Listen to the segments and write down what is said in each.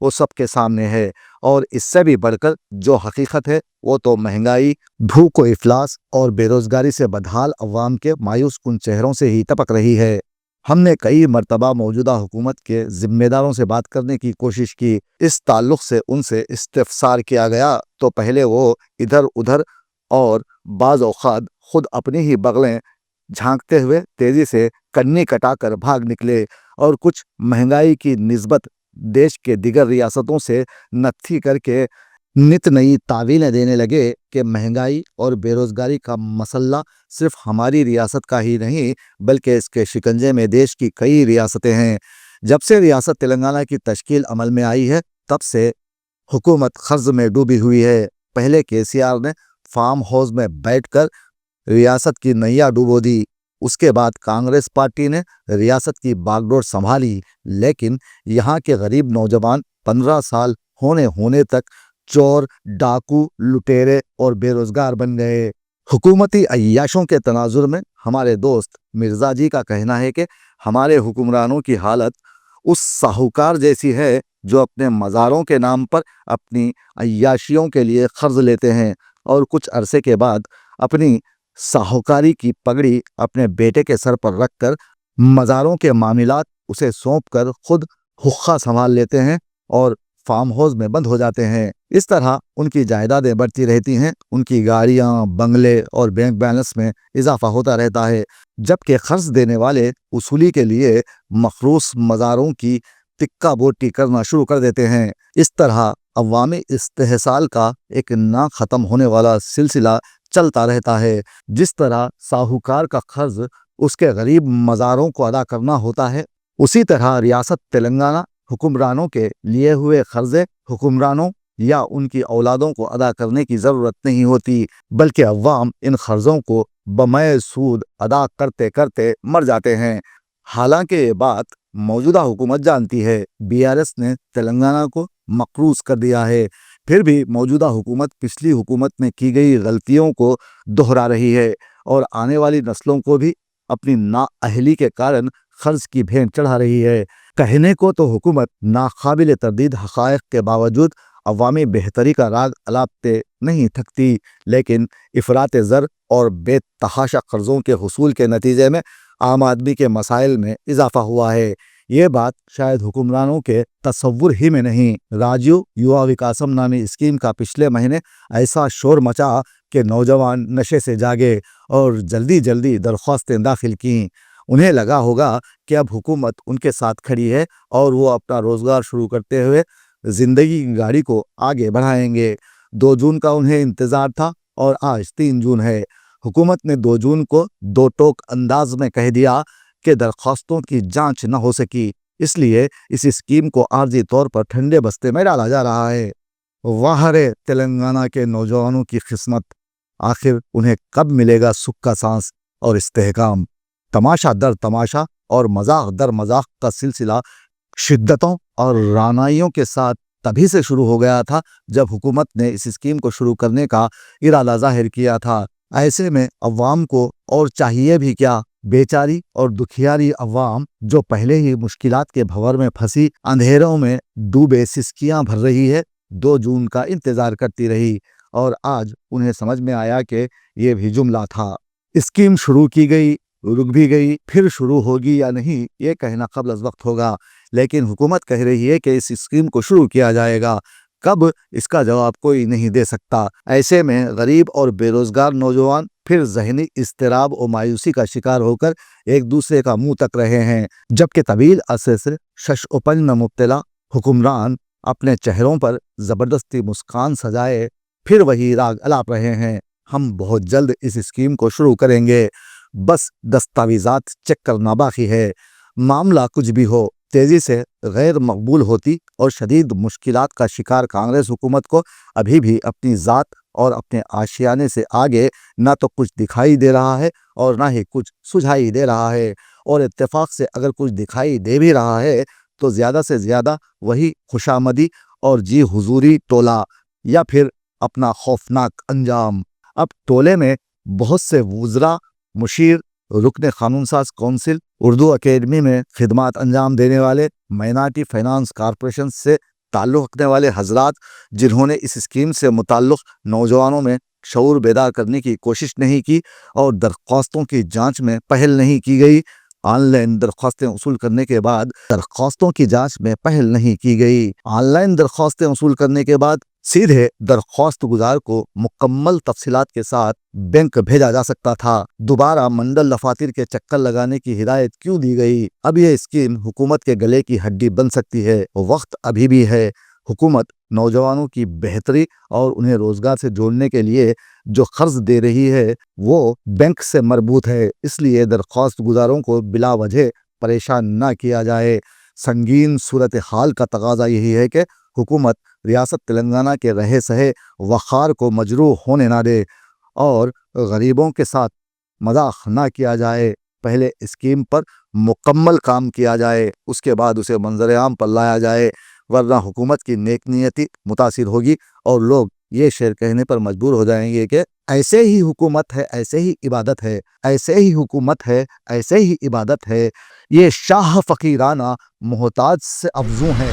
وہ سب کے سامنے ہے، اور اس سے بھی بڑھ کر جو حقیقت ہے وہ تو مہنگائی، بھوک و افلاس اور بے روزگاری سے بدحال عوام کے مایوس کن چہروں سے ہی ٹپک رہی ہے۔ ہم نے کئی مرتبہ موجودہ حکومت کے ذمہ داروں سے بات کرنے کی کوشش کی۔ اس تعلق سے ان سے استفسار کیا گیا تو پہلے وہ ادھر ادھر اور بعض اوقات خود اپنی ہی بغلیں جھانکتے ہوئے تیزی سے کنی کٹا کر بھاگ نکلے، اور کچھ مہنگائی کی نسبت دیش کے دیگر ریاستوں سے نتھی کر کے نت نئی تعویلیں دینے لگے کہ مہنگائی اور بے روزگاری کا مسئلہ صرف ہماری ریاست کا ہی نہیں بلکہ اس کے شکنجے میں دیش کی کئی ریاستیں ہیں۔ جب سے ریاست تلنگانہ کی تشکیل عمل میں آئی ہے تب سے حکومت قرض میں ڈوبی ہوئی ہے۔ پہلے KCR نے فارم ہاؤس میں بیٹھ کر ریاست کی نیا ڈوبو دی، اس کے بعد کانگریس پارٹی نے ریاست کی باغ ڈور سنبھالی، لیکن یہاں کے غریب نوجوان 15 سال ہونے تک چور، ڈاکو، لٹیرے اور بے روزگار بن گئے۔ حکومتی عیاشوں کے تناظر میں ہمارے دوست مرزا جی کا کہنا ہے کہ ہمارے حکمرانوں کی حالت اس ساہوکار جیسی ہے جو اپنے مزاروں کے نام پر اپنی عیاشیوں کے لیے قرض لیتے ہیں اور کچھ عرصے کے بعد اپنی ساہوکاری کی پگڑی اپنے بیٹے کے سر پر رکھ کر مزاروں کے معاملات اسے سونپ کر خود حقہ سنبھال لیتے ہیں اور فارم ہاؤس میں بند ہو جاتے ہیں۔ اس طرح ان کی جائیدادیں بڑھتی رہتی ہیں، ان کی گاڑیاں، بنگلے اور بینک بیلنس میں اضافہ ہوتا رہتا ہے، جبکہ قرض دینے والے وصولی کے لیے مخروص مزاروں کی تکہ بوٹی کرنا شروع کر دیتے ہیں۔ اس طرح عوامی استحصال کا ایک نہ ختم ہونے والا سلسلہ چلتا رہتا ہے۔ جس طرح ساہوکار کا قرض اس کے غریب مزاروں کو ادا کرنا ہوتا ہے، اسی طرح ریاست تلنگانہ حکمرانوں کے لیے ہوئے قرضے حکمرانوں یا ان کی اولادوں کو ادا کرنے کی ضرورت نہیں ہوتی، بلکہ عوام ان قرضوں کو بمعِ سود ادا کرتے کرتے مر جاتے ہیں۔ حالانکہ یہ بات موجودہ حکومت جانتی ہے، BRS نے تلنگانہ کو مقروض کر دیا ہے، پھر بھی موجودہ حکومت پچھلی حکومت میں کی گئی غلطیوں کو دہرا رہی ہے اور آنے والی نسلوں کو بھی اپنی نااہلی کے کارن قرض کی بھینٹ چڑھا رہی ہے۔ کہنے کو تو حکومت ناقابل تردید حقائق کے باوجود عوامی بہتری کا راگ الاپتے نہیں تھکتی، لیکن افراط زر اور بے تحاشا قرضوں کے حصول کے نتیجے میں عام آدمی کے مسائل میں اضافہ ہوا ہے۔ یہ بات شاید حکمرانوں کے تصور ہی میں نہیں۔ راجیو یوا وکاسم نامی اسکیم کا پچھلے مہینے ایسا شور مچا کہ نوجوان نشے سے جاگے اور جلدی جلدی درخواستیں داخل کیں۔ انہیں لگا ہوگا کہ اب حکومت ان کے ساتھ کھڑی ہے اور وہ اپنا روزگار شروع کرتے ہوئے زندگی کی گاڑی کو آگے بڑھائیں گے۔ 2 جون کا انہیں انتظار تھا اور آج 3 جون ہے۔ حکومت نے 2 جون کو 2 ٹوک انداز میں کہہ دیا کہ درخواستوں کی جانچ نہ ہو سکی، اس لیے اس اسکیم کو عارضی طور پر ٹھنڈے بستے میں ڈالا جا رہا ہے۔ واہ رے تلنگانہ کے نوجوانوں کی قسمت، آخر انہیں کب ملے گا سکھ کا سانس اور استحکام؟ تماشا در تماشا اور مذاق در مذاق کا سلسلہ شدتوں اور رانائیوں کے ساتھ تبھی سے شروع ہو گیا تھا جب حکومت نے اس اسکیم کو شروع کرنے کا ارادہ ظاہر کیا تھا۔ ایسے میں عوام کو اور چاہیے بھی کیا؟ بیچاری اور دکھیاری عوام جو پہلے ہی مشکلات کے بھنور میں پھنسی اندھیروں میں ڈوبے سسکیاں بھر رہی ہے، 2 جون کا انتظار کرتی رہی، اور آج انہیں سمجھ میں آیا کہ یہ بھی جملہ تھا۔ اسکیم شروع کی گئی، رک بھی گئی، پھر شروع ہوگی یا نہیں یہ کہنا قبل از وقت ہوگا، لیکن حکومت کہہ رہی ہے کہ اس اسکیم کو شروع کیا جائے گا۔ کب، اس کا جواب کوئی نہیں دے سکتا۔ ایسے میں غریب اور بے روزگار نوجوان پھر ذہنی اضطراب و مایوسی کا شکار ہو کر ایک دوسرے کا منہ تک رہے ہیں، جبکہ طویل عرصے سے شش و پنج میں مبتلا حکمران اپنے چہروں پر زبردستی مسکان سجائے پھر وہی راگ الاپ رہے ہیں۔ ہم بہت جلد اس اسکیم کو شروع کریں گے، بس دستاویزات چیک کرنا باقی ہے۔ معاملہ کچھ بھی ہو، تیزی سے غیر مقبول ہوتی اور شدید مشکلات کا شکار کانگریس حکومت کو ابھی بھی اپنی ذات اور اپنے آشیانے سے آگے نہ تو کچھ دکھائی دے رہا ہے اور نہ ہی کچھ سجھائی دے رہا ہے، اور اتفاق سے اگر کچھ دکھائی دے بھی رہا ہے تو زیادہ سے زیادہ وہی خوشامدی اور جی حضوری ٹولہ یا پھر اپنا خوفناک انجام۔ اب ٹولے میں بہت سے وزراء، مشیر، رکن قانون ساز کونسل، اردو اکیڈمی میں خدمات انجام دینے والے، مائنارٹی فائنانس کارپوریشن سے تعلق رکھنے والے حضرات جنہوں نے اس اسکیم سے متعلق نوجوانوں میں شعور بیدار کرنے کی کوشش نہیں کی اور درخواستوں کی جانچ میں پہل نہیں کی گئی، آن لائن درخواستیں وصول کرنے کے بعد درخواستوں کی جانچ میں پہل نہیں کی گئی۔ آن لائن درخواستیں وصول کرنے کے بعد سیدھے درخواست گزار کو مکمل تفصیلات کے ساتھ بینک بھیجا جا سکتا تھا۔ دوبارہ منڈل دفاتر کے چکر لگانے کی ہدایت کیوں دی گئی؟ اب یہ اسکیم حکومت کے گلے کی ہڈی بن سکتی ہے، وقت ابھی بھی ہے۔ حکومت نوجوانوں کی بہتری اور انہیں روزگار سے جوڑنے کے لیے جو قرض دے رہی ہے وہ بینک سے مربوط ہے، اس لیے درخواست گزاروں کو بلا وجہ پریشان نہ کیا جائے۔ سنگین صورتحال کا تقاضا یہی ہے کہ حکومت ریاست تلنگانہ کے رہے سہے وقار کو مجروح ہونے نہ دے اور غریبوں کے ساتھ مذاق نہ کیا جائے۔ پہلے اسکیم پر مکمل کام کیا جائے، اس کے بعد اسے منظر عام پر لایا جائے، ورنہ حکومت کی نیک نیتی متاثر ہوگی اور لوگ یہ شعر کہنے پر مجبور ہو جائیں گے کہ ایسے ہی حکومت ہے، ایسے ہی عبادت ہے، ایسے ہی حکومت ہے، ایسے ہی عبادت ہے، یہ شاہ فقیرانہ محتاج سے افزوں ہے۔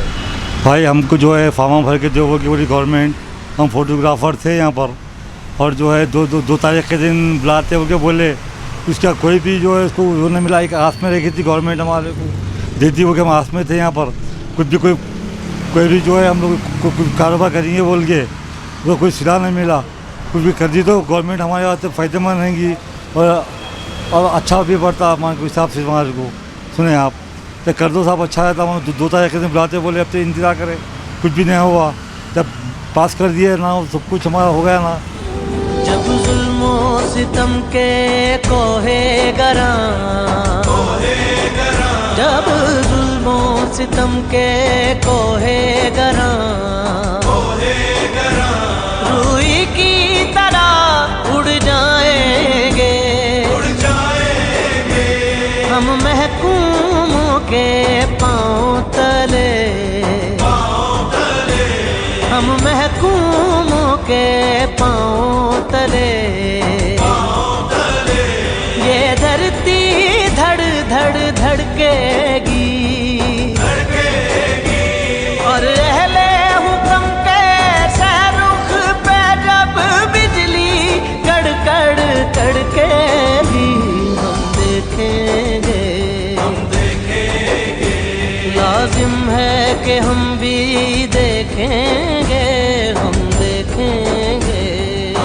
بھائی ہم کو جو ہے فارم بھر کے دو کی بڑی گورنمنٹ، ہم فوٹوگرافر تھے یہاں پر، اور جو ہے دو تاریخ کے دن بلاتے ہو کے بولے، اس کا کوئی بھی جو ہے اس کو نہیں ملا۔ ایک ہاتھ میں رکھی تھی گورنمنٹ ہمارے کو دیتی ہو کہ ہم ہاتھ میں تھے یہاں پر، کچھ بھی کوئی بھی جو ہے ہم لوگ کاروبار کریں گے بول کے وہ کوئی سلا نہیں ملا۔ کچھ بھی کر دی تو گورنمنٹ ہمارے یہاں فائدہ مند رہیں گی اور اچھا بھی پڑتا ہمارے کو حساب سے ہمارے کو۔ سنیں آپ تو کر دو صاحب، اچھا رہتا۔ ہم 2 تاریخ کے دن بلاتے بولے اب تو انتظار کریں، کچھ بھی نہیں ہوا۔ جب پاس کر دیے نا سب کچھ ہمارا ہو گیا نا۔ جب ظلم و ستم کے کوہے گراں، جب ظلم و ستم کے کوہے گراں، روئی کی طرح اڑ جائیں گے ہم محکوموں کے پاؤں تلے، ہم محکوموں کے پاؤں تلے، یہ دھرتی دھڑ دھڑ دھڑکے گی اور اہل حکم کے سرخ پہ جب بجلی کڑ کڑ کڑکے گی، ہم دیکھیں گے، لازم ہے کہ ہم بھی دیکھیں